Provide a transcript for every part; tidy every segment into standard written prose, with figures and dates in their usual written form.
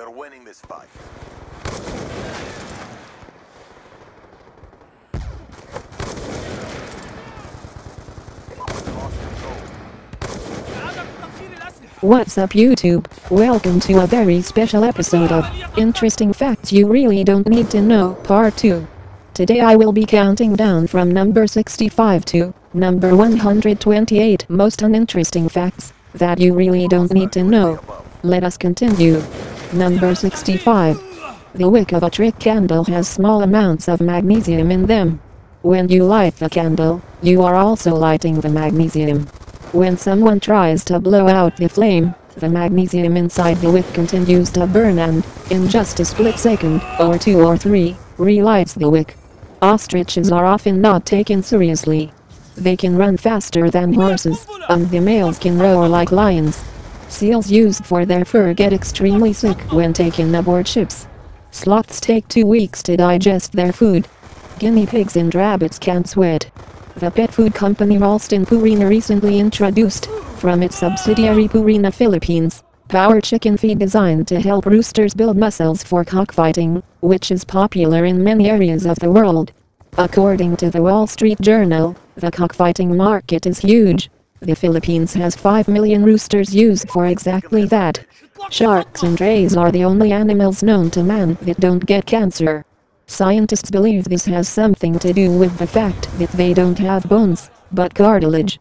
We're winning this fight. What's up YouTube? Welcome to a very special episode of Interesting Facts You Really Don't Need to Know Part 2. Today I will be counting down from number 65 to number 128 most uninteresting facts that you really don't need to know. Let us continue. Number 65. The wick of a trick candle has small amounts of magnesium in them. When you light the candle, you are also lighting the magnesium. When someone tries to blow out the flame, the magnesium inside the wick continues to burn and, in just a split second, or 2 or 3, relights the wick. Ostriches are often not taken seriously. They can run faster than horses, and the males can roar like lions. Seals used for their fur get extremely sick when taken aboard ships. Sloths take 2 weeks to digest their food. Guinea pigs and rabbits can't sweat. The pet food company Ralston Purina recently introduced, from its subsidiary Purina Philippines, power chicken feed designed to help roosters build muscles for cockfighting, which is popular in many areas of the world. According to the Wall Street Journal, the cockfighting market is huge. The Philippines has 5 million roosters used for exactly that. Sharks and rays are the only animals known to man that don't get cancer. Scientists believe this has something to do with the fact that they don't have bones, but cartilage.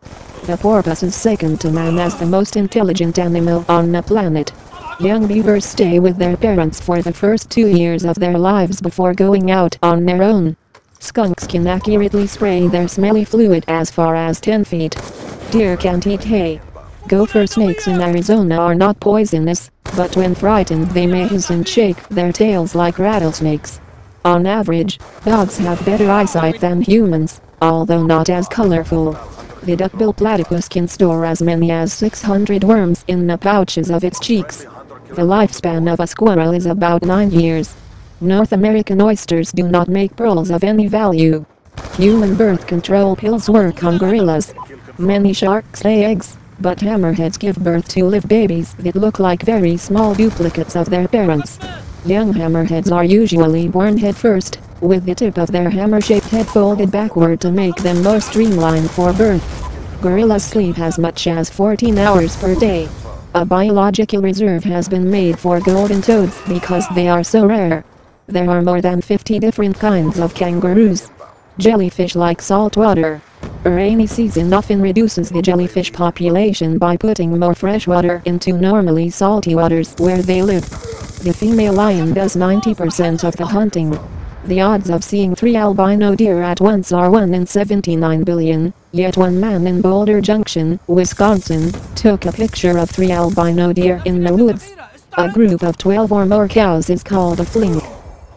The porpoise is second to man as the most intelligent animal on the planet. Young beavers stay with their parents for the first 2 years of their lives before going out on their own. Skunks can accurately spray their smelly fluid as far as 10 feet. Deer can't eat hay. Gopher snakes in Arizona are not poisonous, but when frightened they may hiss and shake their tails like rattlesnakes. On average, dogs have better eyesight than humans, although not as colorful. The duckbill platypus can store as many as 600 worms in the pouches of its cheeks. The lifespan of a squirrel is about 9 years. North American oysters do not make pearls of any value. Human birth control pills work on gorillas. Many sharks lay eggs, but hammerheads give birth to live babies that look like very small duplicates of their parents. Young hammerheads are usually born head first, with the tip of their hammer-shaped head folded backward to make them more streamlined for birth. Gorillas sleep as much as 14 hours per day. A biological reserve has been made for golden toads because they are so rare. There are more than 50 different kinds of kangaroos. Jellyfish like salt water. A rainy season often reduces the jellyfish population by putting more fresh water into normally salty waters where they live. The female lion does 90% of the hunting. The odds of seeing 3 albino deer at once are 1 in 79 billion, yet one man in Boulder Junction, Wisconsin, took a picture of 3 albino deer in the woods. A group of 12 or more cows is called a flink.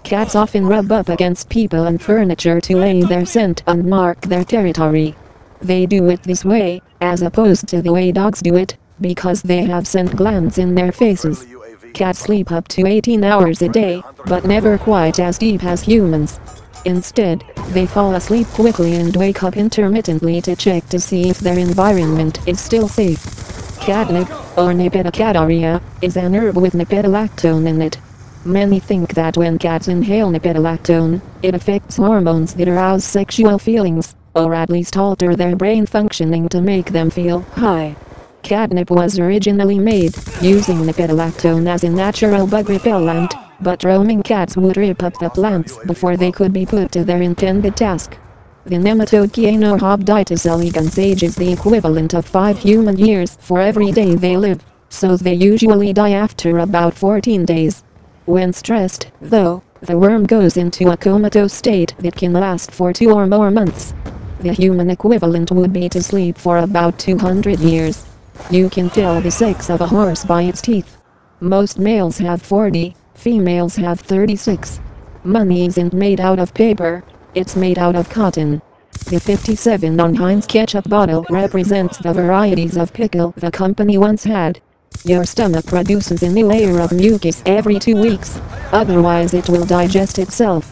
Cats often rub up against people and furniture to lay their scent and mark their territory. They do it this way, as opposed to the way dogs do it, because they have scent glands in their faces. Cats sleep up to 18 hours a day, but never quite as deep as humans. Instead, they fall asleep quickly and wake up intermittently to check to see if their environment is still safe. Catnip, or Nipetacadaria, is an herb with nipetolactone in it. Many think that when cats inhale nipetolactone, it affects hormones that arouse sexual feelings, or at least alter their brain functioning to make them feel high. Catnip was originally made, using nipetolactone as a natural bug repellent, but roaming cats would rip up the plants before they could be put to their intended task. The nematode Caenorhabditis elegans ages the equivalent of 5 human years for every day they live, so they usually die after about 14 days. When stressed, though, the worm goes into a comatose state that can last for 2 or more months. The human equivalent would be to sleep for about 200 years. You can tell the sex of a horse by its teeth. Most males have 40, females have 36. Money isn't made out of paper, it's made out of cotton. The 57 on Heinz ketchup bottle represents the varieties of pickle the company once had. Your stomach produces a new layer of mucus every 2 weeks, otherwise it will digest itself.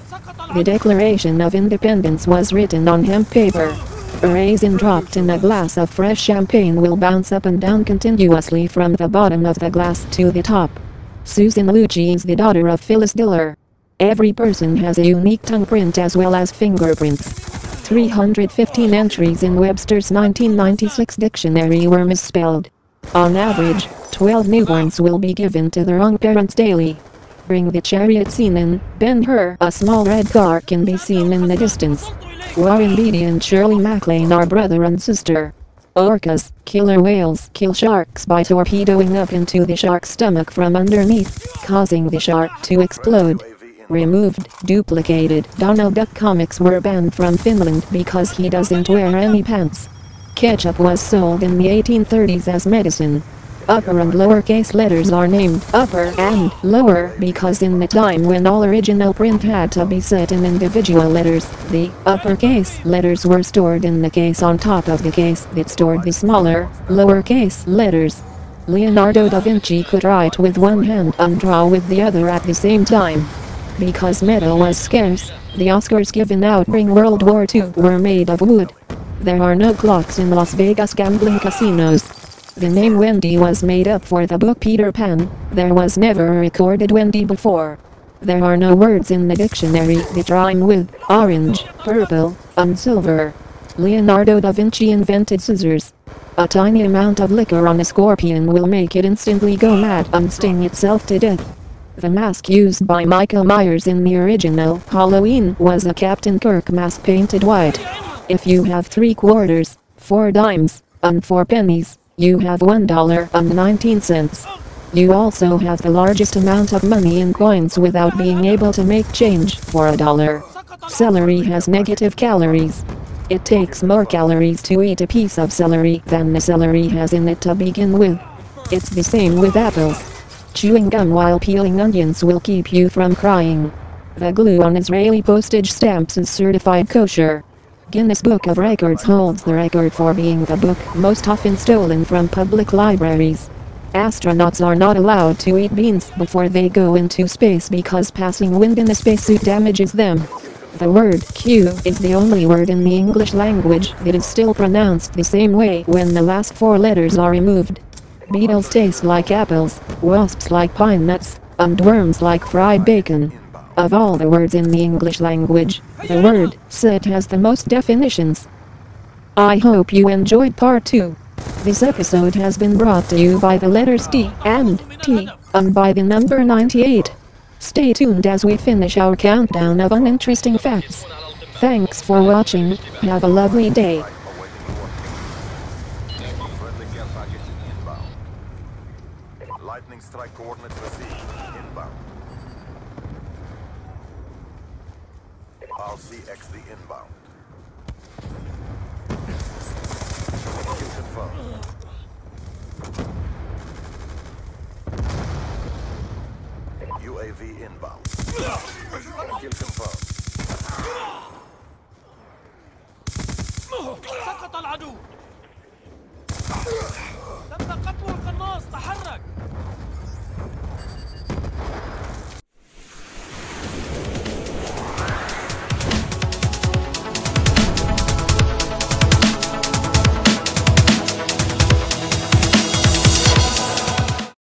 The Declaration of Independence was written on hemp paper. A raisin dropped in a glass of fresh champagne will bounce up and down continuously from the bottom of the glass to the top. Susan Lucci is the daughter of Phyllis Diller. Every person has a unique tongue print as well as fingerprints. 315 entries in Webster's 1996 dictionary were misspelled. On average, 12 newborns will be given to the wrong parents daily. Bring the chariot scene in Ben-Hur. A small red car can be seen in the distance. Warren Beatty and Shirley MacLaine are brother and sister. Orcas, killer whales, kill sharks by torpedoing up into the shark's stomach from underneath, causing the shark to explode. Removed, duplicated. Donald Duck comics were banned from Finland because he doesn't wear any pants. Ketchup was sold in the 1830s as medicine. Upper and lowercase letters are named upper and lower because in the time when all original print had to be set in individual letters, the uppercase letters were stored in the case on top of the case that stored the smaller, lowercase letters. Leonardo da Vinci could write with one hand and draw with the other at the same time. Because metal was scarce, the Oscars given out during World War II were made of wood. There are no clocks in Las Vegas gambling casinos. The name Wendy was made up for the book Peter Pan. There was never a recorded Wendy before. There are no words in the dictionary that rhyme with orange, purple, and silver. Leonardo da Vinci invented scissors. A tiny amount of liquor on a scorpion will make it instantly go mad and sting itself to death. The mask used by Michael Myers in the original Halloween was a Captain Kirk mask painted white. If you have 3 quarters, 4 dimes, and 4 pennies, you have $1.19. You also have the largest amount of money in coins without being able to make change for $1. Celery has negative calories. It takes more calories to eat a piece of celery than the celery has in it to begin with. It's the same with apples. Chewing gum while peeling onions will keep you from crying. The glue on Israeli postage stamps is certified kosher. Guinness Book of Records holds the record for being the book most often stolen from public libraries. Astronauts are not allowed to eat beans before they go into space because passing wind in a spacesuit damages them. The word Q is the only word in the English language that is still pronounced the same way when the last 4 letters are removed. Beetles taste like apples, wasps like pine nuts, and worms like fried bacon. Of all the words in the English language, the word set has the most definitions. I hope you enjoyed part 2. This episode has been brought to you by the letters D and T, and by the number 98. Stay tuned as we finish our countdown of uninteresting facts. Thanks for watching, have a lovely day. Lightning strike coordinate received. Inbound. RCXD inbound. Kill confirmed. UAV inbound. Kill confirmed. سقط العدو.